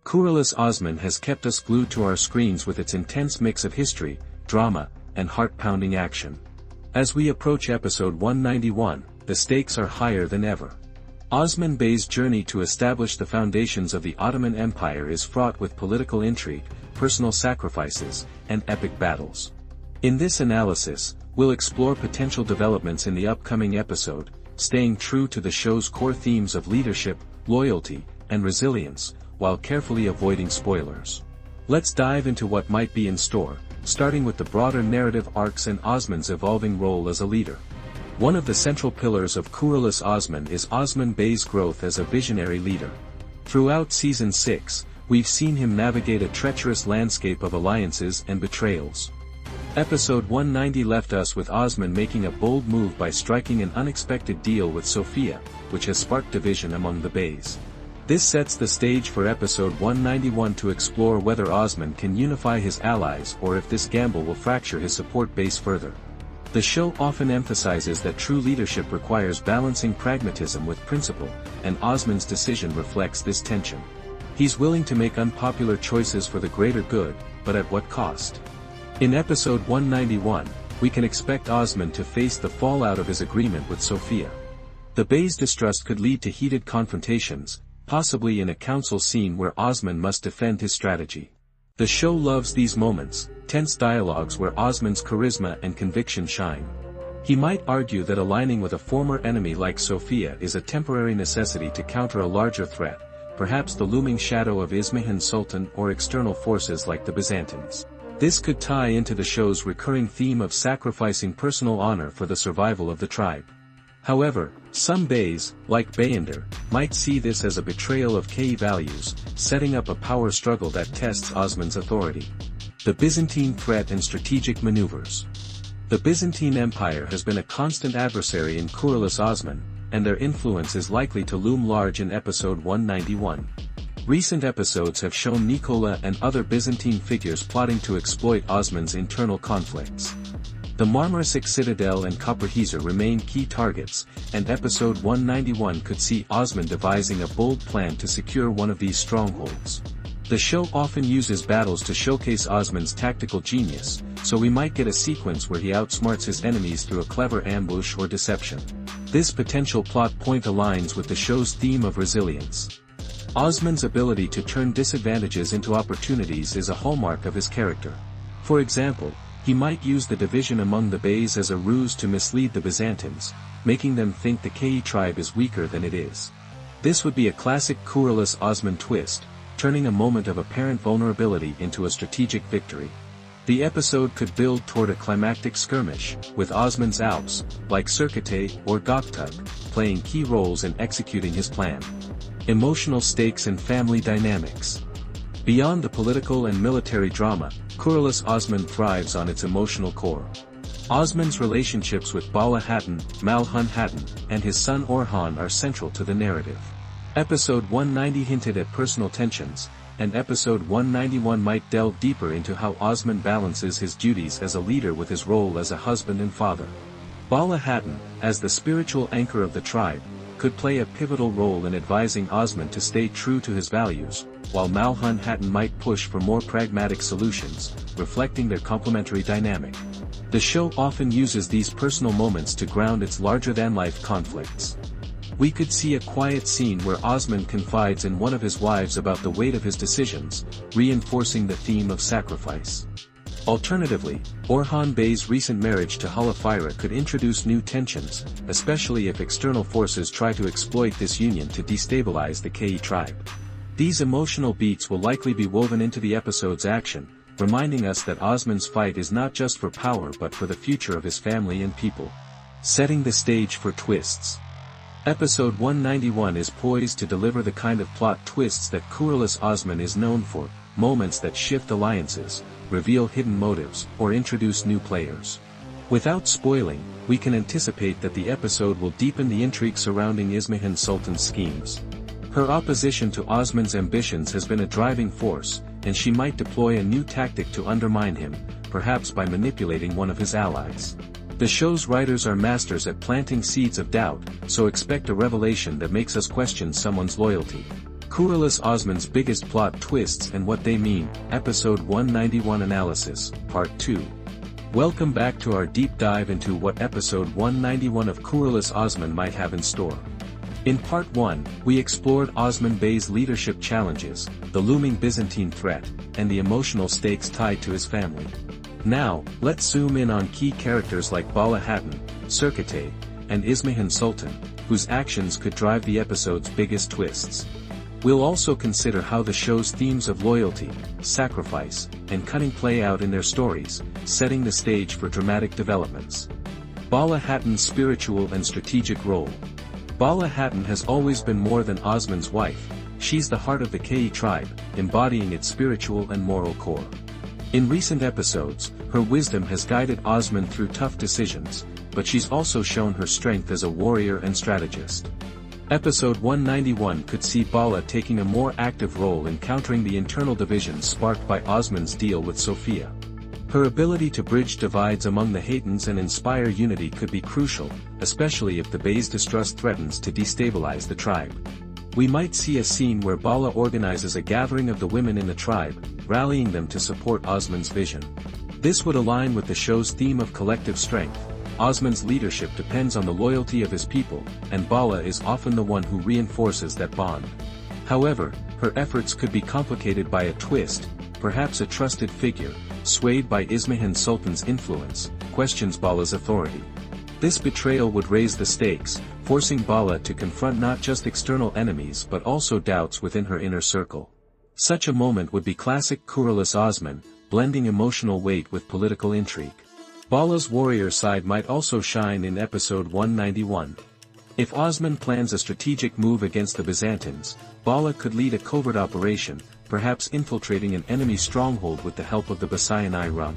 Kuruluş Osman has kept us glued to our screens with its intense mix of history, drama, and heart-pounding action. As we approach episode 191, the stakes are higher than ever. Osman Bey's journey to establish the foundations of the Ottoman Empire is fraught with political intrigue, personal sacrifices, and epic battles. In this analysis, we'll explore potential developments in the upcoming episode, staying true to the show's core themes of leadership, loyalty, and resilience, while carefully avoiding spoilers. Let's dive into what might be in store, starting with the broader narrative arcs and Osman's evolving role as a leader. One of the central pillars of Kuruluş Osman is Osman Bey's growth as a visionary leader. Throughout Season 6, we've seen him navigate a treacherous landscape of alliances and betrayals. Episode 190 left us with Osman making a bold move by striking an unexpected deal with Sofia, which has sparked division among the Beys. This sets the stage for episode 191 to explore whether Osman can unify his allies or if this gamble will fracture his support base further. The show often emphasizes that true leadership requires balancing pragmatism with principle, and Osman's decision reflects this tension. He's willing to make unpopular choices for the greater good, but at what cost? In episode 191, we can expect Osman to face the fallout of his agreement with Sofia. The Bey's distrust could lead to heated confrontations, possibly in a council scene where Osman must defend his strategy. The show loves these moments, tense dialogues where Osman's charisma and conviction shine. He might argue that aligning with a former enemy like Sofia is a temporary necessity to counter a larger threat, perhaps the looming shadow of Ismahan Sultan or external forces like the Byzantines. This could tie into the show's recurring theme of sacrificing personal honor for the survival of the tribe. However, some Beys, like Bayender, might see this as a betrayal of Kei values, setting up a power struggle that tests Osman's authority. The Byzantine threat and strategic maneuvers. The Byzantine Empire has been a constant adversary in Kuruluş Osman, and their influence is likely to loom large in episode 191. Recent episodes have shown Nikola and other Byzantine figures plotting to exploit Osman's internal conflicts. The Marmarisik Citadel and Kopperhiezer remain key targets, and episode 191 could see Osman devising a bold plan to secure one of these strongholds. The show often uses battles to showcase Osman's tactical genius, so we might get a sequence where he outsmarts his enemies through a clever ambush or deception. This potential plot point aligns with the show's theme of resilience. Osman's ability to turn disadvantages into opportunities is a hallmark of his character. For example, he might use the division among the Beys as a ruse to mislead the Byzantines, making them think the Kei tribe is weaker than it is. This would be a classic Kuruluş Osman twist, turning a moment of apparent vulnerability into a strategic victory. The episode could build toward a climactic skirmish, with Osman's Alps, like Sirkatay or Göktürk, playing key roles in executing his plan. Emotional stakes and family dynamics. Beyond the political and military drama, Kuruluş Osman thrives on its emotional core. Osman's relationships with Bala Hatton, Malhun Hatton, and his son Orhan are central to the narrative. Episode 190 hinted at personal tensions, and episode 191 might delve deeper into how Osman balances his duties as a leader with his role as a husband and father. Bala Hatton, as the spiritual anchor of the tribe, could play a pivotal role in advising Osman to stay true to his values, while Malhun Hatton might push for more pragmatic solutions, reflecting their complementary dynamic. The show often uses these personal moments to ground its larger-than-life conflicts. We could see a quiet scene where Osman confides in one of his wives about the weight of his decisions, reinforcing the theme of sacrifice. Alternatively, Orhan Bey's recent marriage to Halafira could introduce new tensions, especially if external forces try to exploit this union to destabilize the Kei tribe. These emotional beats will likely be woven into the episode's action, reminding us that Osman's fight is not just for power but for the future of his family and people. Setting the stage for twists. Episode 191 is poised to deliver the kind of plot twists that Kuruluş Osman is known for, moments that shift alliances, reveal hidden motives, or introduce new players. Without spoiling, we can anticipate that the episode will deepen the intrigue surrounding Ismahan Sultan's schemes. Her opposition to Osman's ambitions has been a driving force, and she might deploy a new tactic to undermine him, perhaps by manipulating one of his allies. The show's writers are masters at planting seeds of doubt, so expect a revelation that makes us question someone's loyalty. Kuruluş Osman's biggest plot twists and what they mean, Episode 191 Analysis, Part 2. Welcome back to our deep dive into what Episode 191 of Kuruluş Osman might have in store. In Part 1, we explored Osman Bey's leadership challenges, the looming Byzantine threat, and the emotional stakes tied to his family. Now, let's zoom in on key characters like Bala Hatton, Sirkatay, and Ismahan Sultan, whose actions could drive the episode's biggest twists. We'll also consider how the show's themes of loyalty, sacrifice, and cunning play out in their stories, setting the stage for dramatic developments. Bala Hatton's spiritual and strategic role. Bala Hatton has always been more than Osman's wife. She's the heart of the Kei tribe, embodying its spiritual and moral core. In recent episodes, her wisdom has guided Osman through tough decisions, but she's also shown her strength as a warrior and strategist. Episode 191 could see Bala taking a more active role in countering the internal divisions sparked by Osman's deal with Sofia. Her ability to bridge divides among the Hattons and inspire unity could be crucial, especially if the Bey's distrust threatens to destabilize the tribe. We might see a scene where Bala organizes a gathering of the women in the tribe, rallying them to support Osman's vision. This would align with the show's theme of collective strength. Osman's leadership depends on the loyalty of his people, and Bala is often the one who reinforces that bond. However, her efforts could be complicated by a twist, perhaps a trusted figure, swayed by Ismahan Sultan's influence, questions Bala's authority. This betrayal would raise the stakes, forcing Bala to confront not just external enemies but also doubts within her inner circle. Such a moment would be classic Kuruluş Osman, blending emotional weight with political intrigue. Bala's warrior side might also shine in Episode 191. If Osman plans a strategic move against the Byzantines, Bala could lead a covert operation, perhaps infiltrating an enemy stronghold with the help of the Byzantine rum.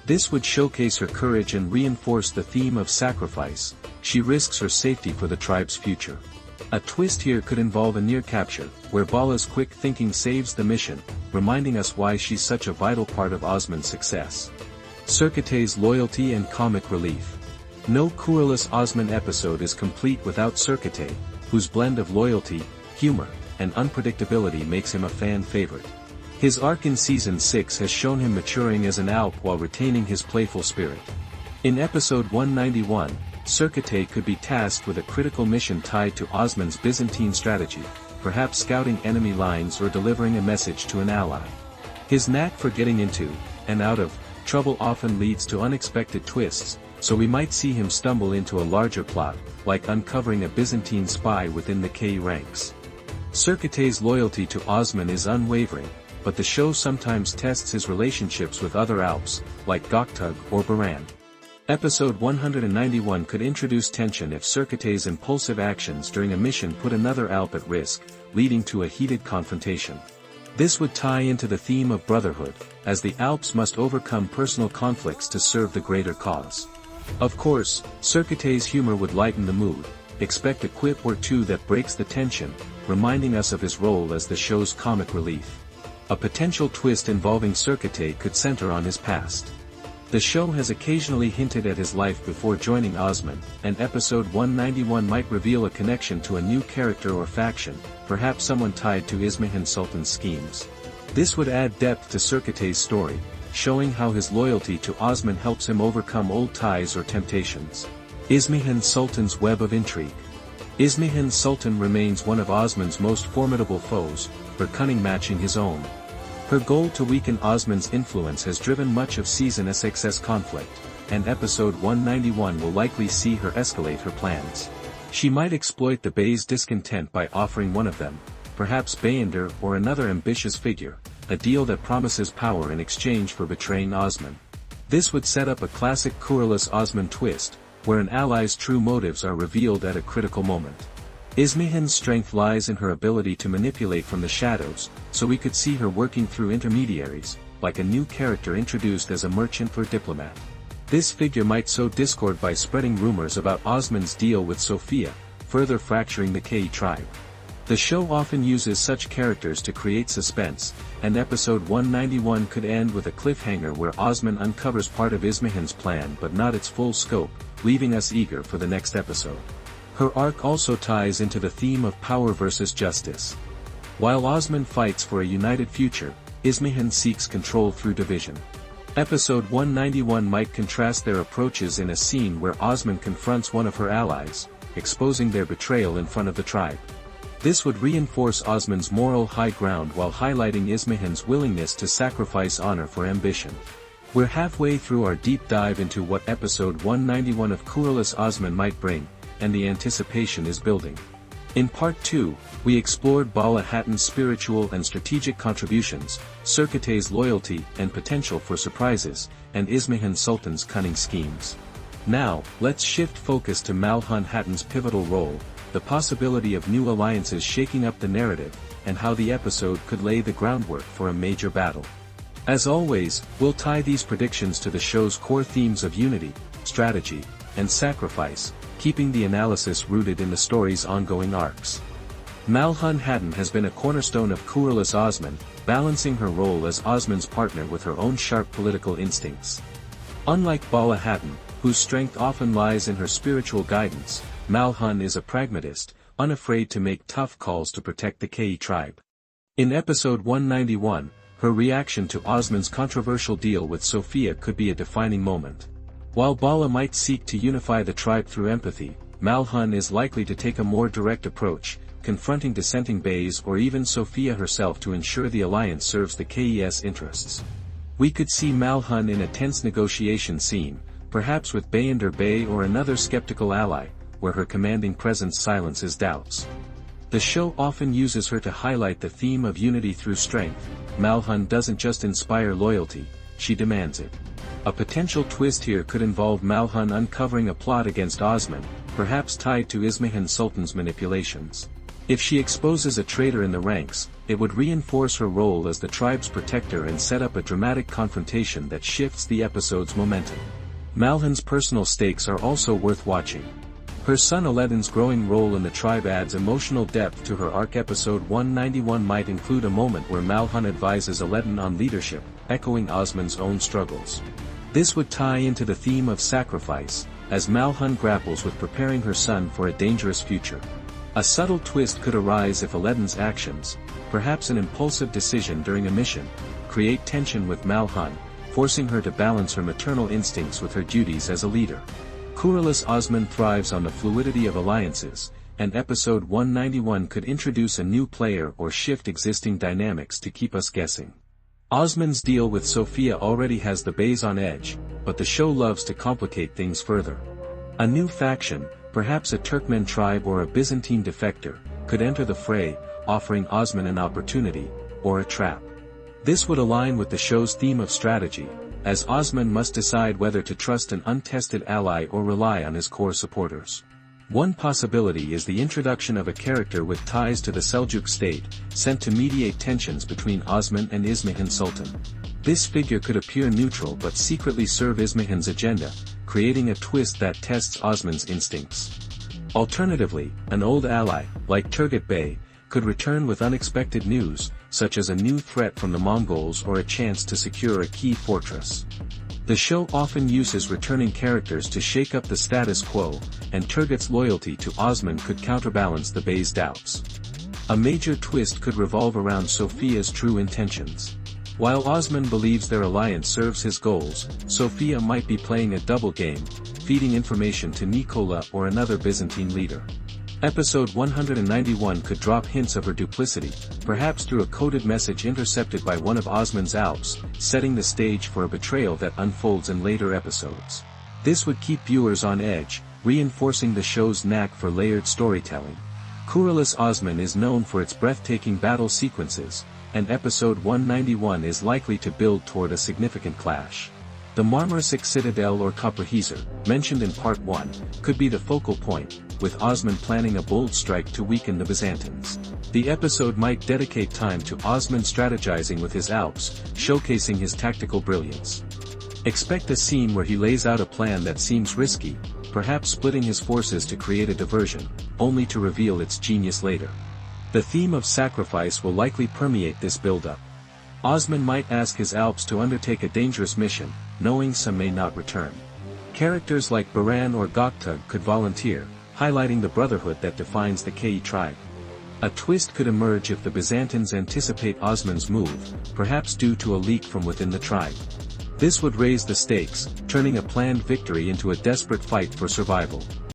This would showcase her courage and reinforce the theme of sacrifice. She risks her safety for the tribe's future. A twist here could involve a near capture, where Bala's quick thinking saves the mission, reminding us why she's such a vital part of Osman's success. Sirkatay's loyalty and comic relief. No Kuruluş Osman episode is complete without Sirkatay, whose blend of loyalty, humor, and unpredictability makes him a fan favorite. His arc in Season 6 has shown him maturing as an Alp while retaining his playful spirit. In Episode 191, Sirkatay could be tasked with a critical mission tied to Osman's Byzantine strategy, perhaps scouting enemy lines or delivering a message to an ally. His knack for getting into, and out of, trouble often leads to unexpected twists, so we might see him stumble into a larger plot, like uncovering a Byzantine spy within the Kei ranks. Sirkatay's loyalty to Osman is unwavering, but the show sometimes tests his relationships with other Alps, like Göktürk or Baran. Episode 191 could introduce tension if Sirkatay's impulsive actions during a mission put another Alp at risk, leading to a heated confrontation. This would tie into the theme of brotherhood, as the Alps must overcome personal conflicts to serve the greater cause. Of course, Sirkatay's humor would lighten the mood. Expect a quip or two that breaks the tension, reminding us of his role as the show's comic relief. A potential twist involving Sirkatay could center on his past. The show has occasionally hinted at his life before joining Osman, and Episode 191 might reveal a connection to a new character or faction, perhaps someone tied to Ismahan Sultan's schemes. This would add depth to Sirkatay's story, showing how his loyalty to Osman helps him overcome old ties or temptations. Ismahan Sultan's web of intrigue. Ismahan Sultan remains one of Osman's most formidable foes, her cunning matching his own. Her goal to weaken Osman's influence has driven much of Season 6's conflict, and Episode 191 will likely see her escalate her plans. She might exploit the Bey's discontent by offering one of them, perhaps Bayender or another ambitious figure, a deal that promises power in exchange for betraying Osman. This would set up a classic Kuruluş Osman twist, where an ally's true motives are revealed at a critical moment. Ismahan's strength lies in her ability to manipulate from the shadows, so we could see her working through intermediaries, like a new character introduced as a merchant or diplomat. This figure might sow discord by spreading rumors about Osman's deal with Sofia, further fracturing the Kei tribe. The show often uses such characters to create suspense, and Episode 191 could end with a cliffhanger where Osman uncovers part of Ismahan's plan but not its full scope, leaving us eager for the next episode. Her arc also ties into the theme of power versus justice. While Osman fights for a united future, Ismahan seeks control through division. Episode 191 might contrast their approaches in a scene where Osman confronts one of her allies, exposing their betrayal in front of the tribe. This would reinforce Osman's moral high ground while highlighting Ismahan's willingness to sacrifice honor for ambition. We're halfway through our deep dive into what episode 191 of Kuruluş Osman might bring, and the anticipation is building. In part 2, we explored Bala Hatton's spiritual and strategic contributions, Sirkatay's loyalty and potential for surprises, and Ismahan Sultan's cunning schemes. Now, let's shift focus to Malhun Hatton's pivotal role, the possibility of new alliances shaking up the narrative, and how the episode could lay the groundwork for a major battle. As always, we'll tie these predictions to the show's core themes of unity, strategy, and sacrifice, keeping the analysis rooted in the story's ongoing arcs. Malhun Hatton has been a cornerstone of Kuruluş Osman, balancing her role as Osman's partner with her own sharp political instincts. Unlike Bala Hatton, whose strength often lies in her spiritual guidance, Malhun is a pragmatist, unafraid to make tough calls to protect the Kei tribe. In episode 191, her reaction to Osman's controversial deal with Sophia could be a defining moment. While Bala might seek to unify the tribe through empathy, Malhun is likely to take a more direct approach, confronting dissenting beys or even Sophia herself to ensure the alliance serves the Kei's interests. We could see Malhun in a tense negotiation scene, perhaps with Bayender Bey or another skeptical ally, where her commanding presence silences doubts. The show often uses her to highlight the theme of unity through strength. Malhun doesn't just inspire loyalty, she demands it. A potential twist here could involve Malhun uncovering a plot against Osman, perhaps tied to Ismahan Sultan's manipulations. If she exposes a traitor in the ranks, it would reinforce her role as the tribe's protector and set up a dramatic confrontation that shifts the episode's momentum. Malhun's personal stakes are also worth watching. Her son Aladdin's growing role in the tribe adds emotional depth to her arc. Episode 191 might include a moment where Malhun advises Aladdin on leadership, echoing Osman's own struggles. This would tie into the theme of sacrifice, as Malhun grapples with preparing her son for a dangerous future. A subtle twist could arise if Aladdin's actions, perhaps an impulsive decision during a mission, create tension with Malhun, forcing her to balance her maternal instincts with her duties as a leader. Kuruluş Osman thrives on the fluidity of alliances, and episode 191 could introduce a new player or shift existing dynamics to keep us guessing. Osman's deal with Sophia already has the beys on edge, but the show loves to complicate things further. A new faction, perhaps a Turkmen tribe or a Byzantine defector, could enter the fray, offering Osman an opportunity, or a trap. This would align with the show's theme of strategy, as Osman must decide whether to trust an untested ally or rely on his core supporters. One possibility is the introduction of a character with ties to the Seljuk state, sent to mediate tensions between Osman and Ismahan Sultan. This figure could appear neutral but secretly serve Ismahan's agenda, creating a twist that tests Osman's instincts. Alternatively, an old ally, like Turgut Bey, could return with unexpected news, such as a new threat from the Mongols or a chance to secure a key fortress. The show often uses returning characters to shake up the status quo, and Turgut's loyalty to Osman could counterbalance the Bey's doubts. A major twist could revolve around Sophia's true intentions. While Osman believes their alliance serves his goals, Sophia might be playing a double game, feeding information to Nikola or another Byzantine leader. Episode 191 could drop hints of her duplicity, perhaps through a coded message intercepted by one of Osman's Alps, setting the stage for a betrayal that unfolds in later episodes. This would keep viewers on edge, reinforcing the show's knack for layered storytelling. Kuruluş Osman is known for its breathtaking battle sequences, and episode 191 is likely to build toward a significant clash. The Marmarisik Citadel or Kopperhezer, mentioned in part 1, could be the focal point, with Osman planning a bold strike to weaken the Byzantines. The episode might dedicate time to Osman strategizing with his Alps, showcasing his tactical brilliance. Expect a scene where he lays out a plan that seems risky, perhaps splitting his forces to create a diversion, only to reveal its genius later. The theme of sacrifice will likely permeate this build-up. Osman might ask his Alps to undertake a dangerous mission, knowing some may not return. Characters like Baran or Göktürk could volunteer, highlighting the brotherhood that defines the Kei tribe. A twist could emerge if the Byzantines anticipate Osman's move, perhaps due to a leak from within the tribe. This would raise the stakes, turning a planned victory into a desperate fight for survival.